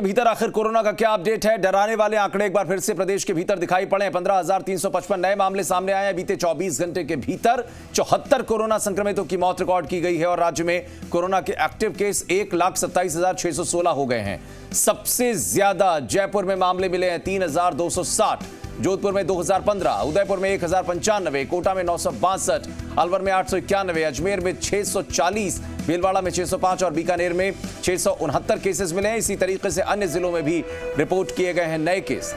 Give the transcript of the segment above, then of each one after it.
भीतर आखिर कोरोना का क्या अपडेट है? डराने वाले आंकड़े एक बार फिर से प्रदेश के भीतर दिखाई पड़े। 15,355 नए मामले सामने आए हैं। बीते 24 घंटे के भीतर 74 कोरोना संक्रमितों की मौत रिकॉर्ड की गई है और राज्य में कोरोना के एक्टिव केस 1,27,616 हो गए हैं। सबसे ज्यादा जयपुर में मामले मिले हैं 3,260, जोधपुर में 2,015, उदयपुर में 1,095, कोटा में 962, अलवर में 891, अजमेर में 640, भीलवाड़ा में 605 और बीकानेर में 669 केसेस मिले हैं। इसी तरीके से अन्य जिलों में भी रिपोर्ट किए गए हैं नए केस।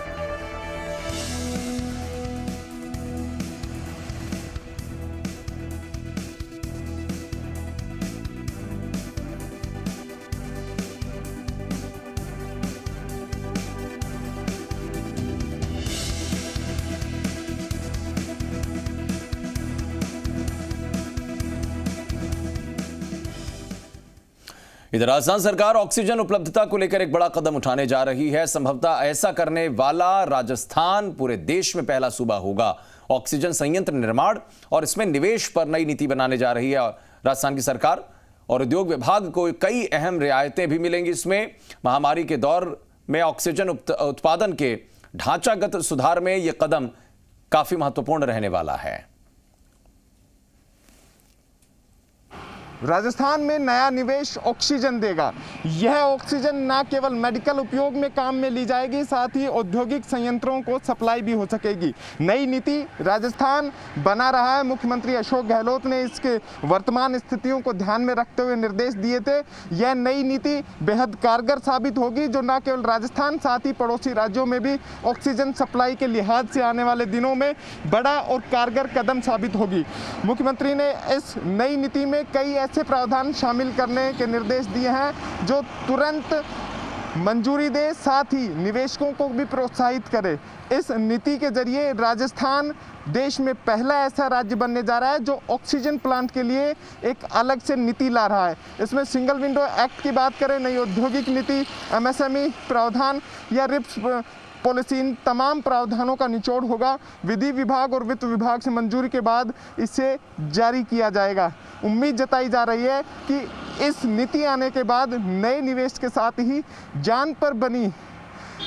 इधर राजस्थान सरकार ऑक्सीजन उपलब्धता को लेकर एक बड़ा कदम उठाने जा रही है। संभवतः ऐसा करने वाला राजस्थान पूरे देश में पहला सूबा होगा। ऑक्सीजन संयंत्र निर्माण और इसमें निवेश पर नई नीति बनाने जा रही है राजस्थान की सरकार और उद्योग विभाग को कई अहम रियायतें भी मिलेंगी। इसमें महामारी के दौर में ऑक्सीजन उत्पादन के ढांचागत सुधार में यह कदम काफी महत्वपूर्ण रहने वाला है। राजस्थान में नया निवेश ऑक्सीजन देगा। यह ऑक्सीजन न केवल मेडिकल उपयोग में काम में ली जाएगी, साथ ही औद्योगिक संयंत्रों को सप्लाई भी हो सकेगी। नई नीति राजस्थान बना रहा है। मुख्यमंत्री अशोक गहलोत ने इसके वर्तमान स्थितियों को ध्यान में रखते हुए निर्देश दिए थे। यह नई नीति बेहद कारगर साबित होगी, जो न केवल राजस्थान साथ ही पड़ोसी राज्यों में भी ऑक्सीजन सप्लाई के लिहाज से आने वाले दिनों में बड़ा और कारगर कदम साबित होगी। मुख्यमंत्री ने इस नई नीति में कई ऐसे प्रावधान शामिल करने के निर्देश दिए हैं जो तुरंत मंजूरी दे, साथ ही निवेशकों को भी प्रोत्साहित करे। इस नीति के जरिए राजस्थान देश में पहला ऐसा राज्य बनने जा रहा है जो ऑक्सीजन प्लांट के लिए एक अलग से नीति ला रहा है। इसमें सिंगल विंडो एक्ट की बात करें, नई औद्योगिक नीति, एमएसएमई प्रावधान या रिप्स पॉलिसी, इन तमाम प्रावधानों का निचोड़ होगा। विधि विभाग और वित्त विभाग से मंजूरी के बाद इसे जारी किया जाएगा। उम्मीद जताई जा रही है कि इस नीति आने के बाद नए निवेश के साथ ही जान पर बनी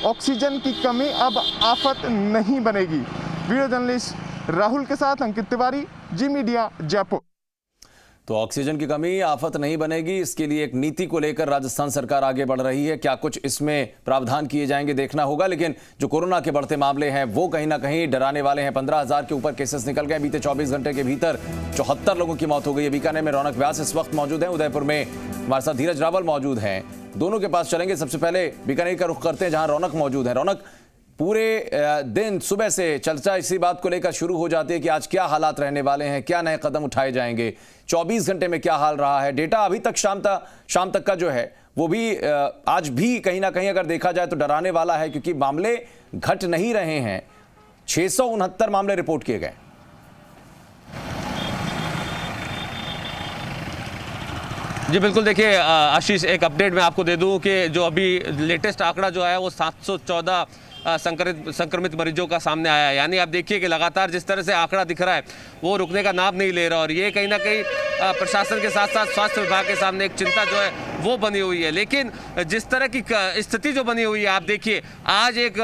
ऑक्सीजन की कमी अब आफत नहीं बनेगी। वीडियो जर्नलिस्ट राहुल के साथ अंकित तिवारी, जी मीडिया, जयपुर। तो ऑक्सीजन की कमी आफत नहीं बनेगी, इसके लिए एक नीति को लेकर राजस्थान सरकार आगे बढ़ रही है। क्या कुछ इसमें प्रावधान किए जाएंगे देखना होगा, लेकिन जो कोरोना के बढ़ते मामले हैं वो कहीं ना कहीं डराने वाले हैं। 15,000 के ऊपर केसेस निकल गए। बीते 24 घंटे के भीतर 74 लोगों की मौत हो गई है। बीकानेर में रौनक व्यास इस वक्त मौजूद हैं, उदयपुर में हमारे साथ धीरज रावल मौजूद हैं। दोनों के पास चलेंगे। सबसे पहले बीकानेर का रुख करते हैं जहां रौनक मौजूद है। रौनक, पूरे दिन सुबह से चर्चा इसी बात को लेकर शुरू हो जाती है कि आज क्या हालात रहने वाले हैं, क्या नए कदम उठाए जाएंगे, 24 घंटे में क्या हाल रहा है। डेटा अभी तक शाम तक का जो है वो भी आज भी कहीं ना कहीं अगर देखा जाए तो डराने वाला है, क्योंकि मामले घट नहीं रहे हैं। 669 मामले रिपोर्ट किए गए। जी बिल्कुल, देखिए आशीष, एक अपडेट मैं आपको दे दूं कि जो अभी लेटेस्ट आंकड़ा जो है वो 714 संक्रमित मरीजों का सामने आया है। यानी आप देखिए कि लगातार जिस तरह से आंकड़ा दिख रहा है वो रुकने का नाम नहीं ले रहा, और ये कहीं ना कहीं प्रशासन के साथ साथ स्वास्थ्य विभाग के सामने एक चिंता जो है वो बनी हुई है। लेकिन जिस तरह की स्थिति जो बनी हुई है, आप देखिए आज एक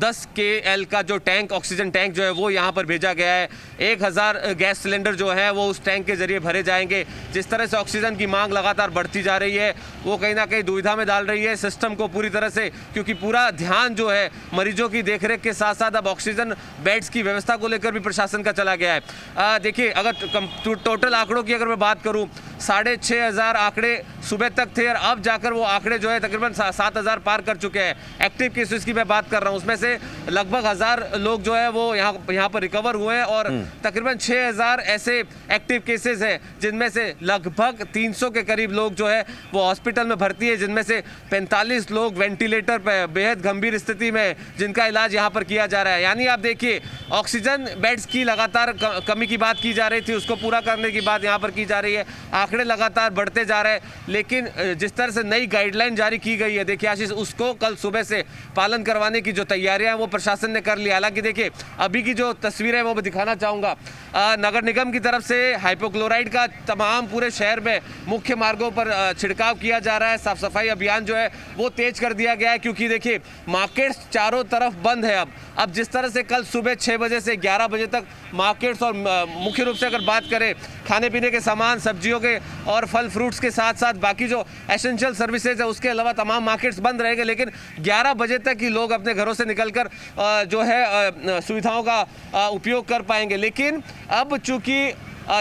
10 KL का जो टैंक, ऑक्सीजन टैंक जो है वो यहाँ पर भेजा गया है। 1000 गैस सिलेंडर जो है वो उस टैंक के जरिए भरे जाएंगे। जिस तरह से ऑक्सीजन की मांग लगातार बढ़ती जा रही है वो कहीं ना कहीं दुविधा में डाल रही है सिस्टम को पूरी तरह से, क्योंकि पूरा ध्यान जो है मरीजों की देखरेख के साथ साथ अब ऑक्सीजन बेड्स की व्यवस्था को लेकर भी प्रशासन का चला गया है। देखिए, अगर टोटल आंकड़ों की अगर मैं बात करूं, 6,500 आंकड़े सुबह तक थे और अब जाकर वो आंकड़े जो है तकरीबन 7,000 पार कर चुके हैं। एक्टिव केसेस की मैं बात कर रहा हूं, उसमें से लगभग 1,000 लोग जो है वो यहाँ पर रिकवर हुए हैं और तकरीबन 6,000 ऐसे एक्टिव केसेस हैं जिनमें से लगभग 300 के करीब लोग जो है वो हॉस्पिटल में भर्ती है, जिनमें से 45 लोग वेंटिलेटर पर बेहद गंभीर स्थिति में जिनका इलाज यहाँ पर किया जा रहा है। यानी आप देखिए, ऑक्सीजन बेड्स की लगातार कमी की बात की जा रही थी, उसको पूरा करने की बात यहाँ पर की जा रही है। आंकड़े लगातार बढ़ते जा रहे हैं, लेकिन लेकिन जिस तरह से नई गाइडलाइन जारी की गई है, देखिए आशीष, उसको कल सुबह से पालन करवाने की जो तैयारियां हैं वो प्रशासन ने कर ली। हालांकि देखिए अभी की जो तस्वीरें वो मैं दिखाना चाहूँगा, नगर निगम की तरफ से हाइपोक्लोराइड का तमाम पूरे शहर में मुख्य मार्गों पर छिड़काव किया जा रहा है। साफ सफाई अभियान जो है वो तेज कर दिया गया है, क्योंकि देखिए मार्केट्स चारों तरफ बंद है। अब जिस तरह से कल सुबह 6 बजे से 11 बजे तक मार्केट्स, और मुख्य रूप से अगर बात करें खाने पीने के सामान, सब्जियों के और फल फ्रूट्स के साथ साथ बाकी जो एसेंशियल सर्विसेज है उसके अलावा तमाम मार्केट्स बंद रहेंगे, लेकिन 11 बजे तक ही लोग अपने घरों से निकलकर जो है सुविधाओं का उपयोग कर पाएंगे। लेकिन अब चूंकि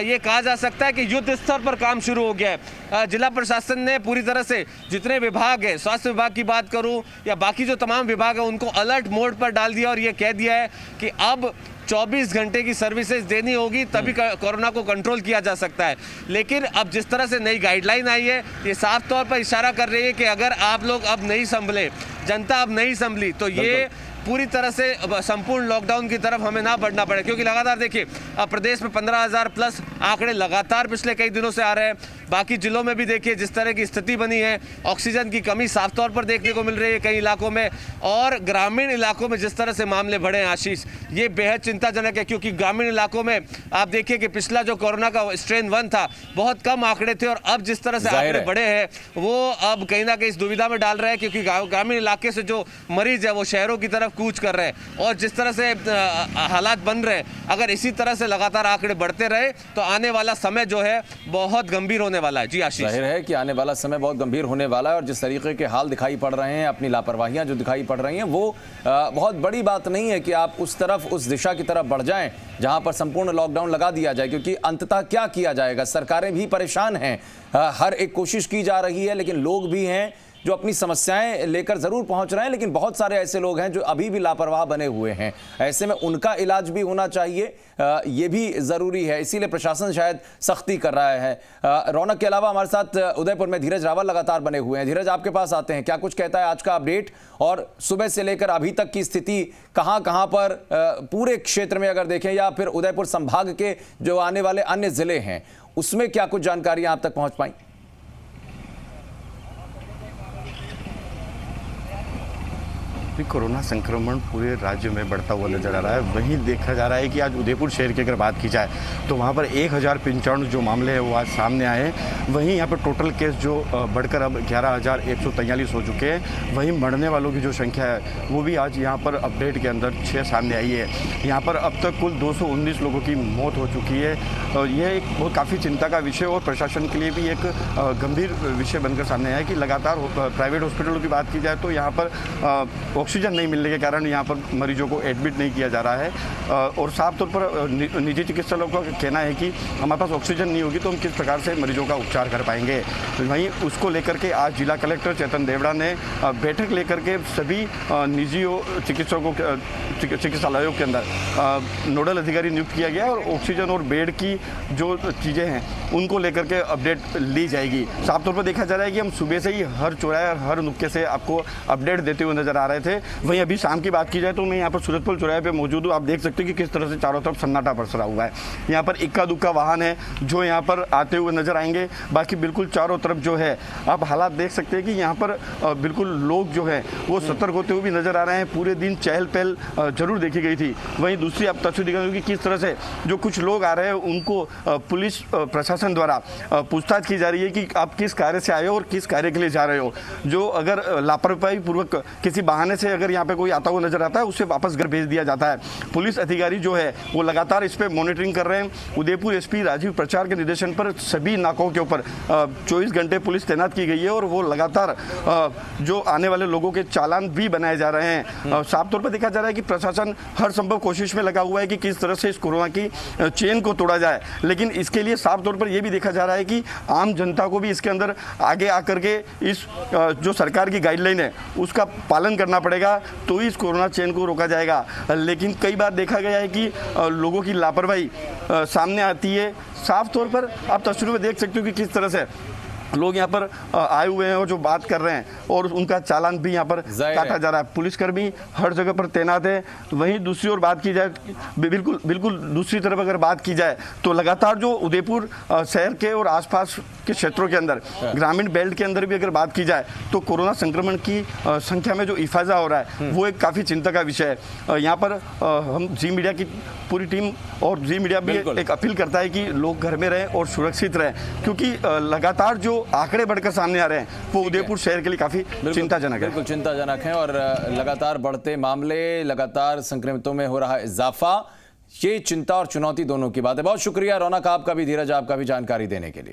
ये कहा जा सकता है कि युद्ध स्तर पर काम शुरू हो गया है। जिला प्रशासन ने पूरी तरह से जितने विभाग है, स्वास्थ्य विभाग की बात करूं या बाकी जो तमाम विभाग है, उनको अलर्ट मोड पर डाल दिया और ये कह दिया है कि अब 24 घंटे की सर्विसेज देनी होगी, तभी कोरोना को कंट्रोल किया जा सकता है। लेकिन अब जिस तरह से नई गाइडलाइन आई है, ये साफ तौर पर इशारा कर रही है कि अगर आप लोग अब नहीं संभले, जनता अब नहीं संभली, तो ये पूरी तरह से संपूर्ण लॉकडाउन की तरफ हमें ना बढ़ना पड़े। क्योंकि लगातार देखिए प्रदेश में 15,000 प्लस आंकड़े लगातार पिछले कई दिनों से आ रहे हैं। बाकी जिलों में भी देखिए जिस तरह की स्थिति बनी है, ऑक्सीजन की कमी साफ तौर पर देखने को मिल रही है कई इलाकों में, और ग्रामीण इलाकों में जिस तरह से मामले बढ़े हैं आशीष, ये बेहद चिंताजनक है। क्योंकि ग्रामीण इलाकों में आप देखिए कि पिछला जो कोरोना का स्ट्रेन 1 था, बहुत कम आंकड़े थे, और अब जिस तरह से आंकड़े बढ़े हैं वो अब कहीं ना कहीं इस दुविधा में डाल रहे हैं, क्योंकि ग्रामीण इलाके से जो मरीज है वो शहरों की तरफ कूच कर रहे हैं। और जिस तरह से हालात बन रहे हैं, अगर इसी तरह से लगातार आंकड़े बढ़ते रहे तो आने वाला समय जो है बहुत गंभीर होने वाला है। जी आशीष, जाहिर है कि आने वाला समय बहुत गंभीर होने वाला है, और जिस तरीके के हाल दिखाई पड़ रहे हैं, अपनी लापरवाहियां जो दिखाई पड़ रही हैं, वो बहुत बड़ी बात नहीं है कि आप उस तरफ, उस दिशा की तरफ बढ़ जाएं जहां पर संपूर्ण लॉकडाउन लगा दिया जाए। क्योंकि अंततः क्या किया जाएगा, सरकारें भी परेशान हैं, हर एक कोशिश की जा रही है, लेकिन लोग भी हैं जो अपनी समस्याएं लेकर जरूर पहुंच रहे हैं, लेकिन बहुत सारे ऐसे लोग हैं जो अभी भी लापरवाह बने हुए हैं। ऐसे में उनका इलाज भी होना चाहिए, ये भी जरूरी है, इसीलिए प्रशासन शायद सख्ती कर रहा है। रौनक के अलावा हमारे साथ उदयपुर में धीरज रावल लगातार बने हुए हैं। धीरज, आपके पास आते हैं, क्या कुछ कहता है आज का अपडेट, और सुबह से लेकर अभी तक की स्थिति कहां कहां पर पूरे क्षेत्र में अगर देखें, या फिर उदयपुर संभाग के जो आने वाले अन्य जिले हैं उसमें क्या कुछ जानकारियां आप तक पहुंच पाई? कोरोना संक्रमण पूरे राज्य में बढ़ता हुआ नजर आ रहा है। वहीं देखा जा रहा है कि आज उदयपुर शहर की अगर बात की जाए तो वहां पर 1095 जो मामले हैं वो आज सामने आए हैं। वहीं यहां पर टोटल केस जो बढ़कर अब 11,143 हो चुके हैं। वहीं मरने वालों की जो संख्या है वो भी आज यहां पर अपडेट के अंदर 6 सामने आई है। यहां पर अब तक कुल 219 लोगों की मौत हो चुकी है। यह एक बहुत काफ़ी चिंता का विषय और प्रशासन के लिए भी एक गंभीर विषय बनकर सामने आया है कि लगातार प्राइवेट हॉस्पिटलों की बात की जाए तो यहाँ पर ऑक्सीजन नहीं मिलने के कारण यहाँ पर मरीजों को एडमिट नहीं किया जा रहा है। और साफ तौर पर निजी चिकित्सकों का कहना है कि हमारे पास ऑक्सीजन नहीं होगी तो हम किस प्रकार से मरीजों का उपचार कर पाएंगे। वहीं उसको लेकर के आज जिला कलेक्टर चेतन देवड़ा ने बैठक लेकर के सभी निजी चिकित्सकों चिकित्सालयों के अंदर नोडल अधिकारी नियुक्त किया गया और ऑक्सीजन और बेड की जो चीज़ें हैं उनको लेकर के अपडेट ली जाएगी। साफ तौर पर देखा जा रहा है कि हम सुबह से ही हर चौराहे और हर नुक्के से आपको अपडेट देते हुए नजर आ रहे थे। वहीं अभी शाम की बात की जाए तो मैं यहाँ पर सूरजपुर चौराहे पे मौजूद हूँ। आप देख सकते हैं कि किस तरह से चारों तरफ सन्नाटा पसरा हुआ है। यहाँ पर इक्का दुक्का वाहन है जो यहाँ पर आते हुए नजर आएंगे। बाकी बिल्कुल चारों तरफ जो है आप हालात देख सकते हैं कि यहाँ पर बिल्कुल लोग जो है वो सतर्क होते हुए भी नजर आ रहे हैं। पूरे दिन चहल पहल जरूर देखी गई थी। वहीं दूसरी आप तस्वीर दिखाएंगे कि किस तरह से जो कुछ लोग आ रहे हैं उनको पुलिस प्रशासन द्वारा पूछताछ की जा रही है कि आप किस कार्य से आए हो और किस कार्य के लिए जा रहे हो। जो अगर लापरवाही पूर्वक किसी बहाने से अगर यहाँ पे कोई आता हुआ नजर आता है उसे वापस घर भेज दिया जाता है। पुलिस अधिकारी जो है वो लगातार इस पे मॉनिटरिंग कर रहे हैं। उदयपुर एसपी राजीव प्रचार के निर्देशन पर सभी नाकों के ऊपर 24 घंटे पुलिस तैनात की गई है और वो लगातार जो आने वाले लोगों के चालान भी बनाए जा रहे हैं। साफ तौर पर देखा जा रहा है कि प्रशासन हर संभव कोशिश में लगा हुआ है कि किस तरह से इस कोरोना की चेन को तोड़ा जाए। लेकिन इसके लिए साफ तौर पर यह भी देखा जा रहा है कि आम जनता को भी इसके अंदर आगे आकर के इस जो सरकार की गाइडलाइन है उसका पालन करना पड़ेगा, तो इस कोरोना चेन को रोका जाएगा। लेकिन कई बार देखा गया है कि लोगों की लापरवाही सामने आती है। साफ तौर पर आप तस्वीरों में देख सकते हो कि किस तरह से लोग यहाँ पर आए हुए हैं और जो बात कर रहे हैं और उनका चालान भी यहाँ पर काटा जा रहा है। पुलिसकर्मी हर जगह पर तैनात है। वहीं दूसरी ओर बात की जाए, बिल्कुल दूसरी तरफ अगर बात की जाए तो लगातार जो उदयपुर शहर के और आसपास के क्षेत्रों के अंदर, ग्रामीण बेल्ट के अंदर भी अगर बात की जाए तो कोरोना संक्रमण की संख्या में जो इफाजा हो रहा है वो एक काफ़ी चिंता का विषय है। यहाँ पर हम जी मीडिया की पूरी टीम और जी मीडिया भी एक अपील करता है कि लोग घर में रहें और सुरक्षित रहें, क्योंकि लगातार जो आंकड़े बढ़कर सामने आ रहे हैं वो उदयपुर शहर के लिए काफी चिंताजनक है। बिल्कुल चिंताजनक है और लगातार बढ़ते मामले, लगातार संक्रमितों में हो रहा इजाफा, ये चिंता और चुनौती दोनों की बात है। बहुत शुक्रिया रौनक आपका भी, धीरज आपका भी जानकारी देने के लिए।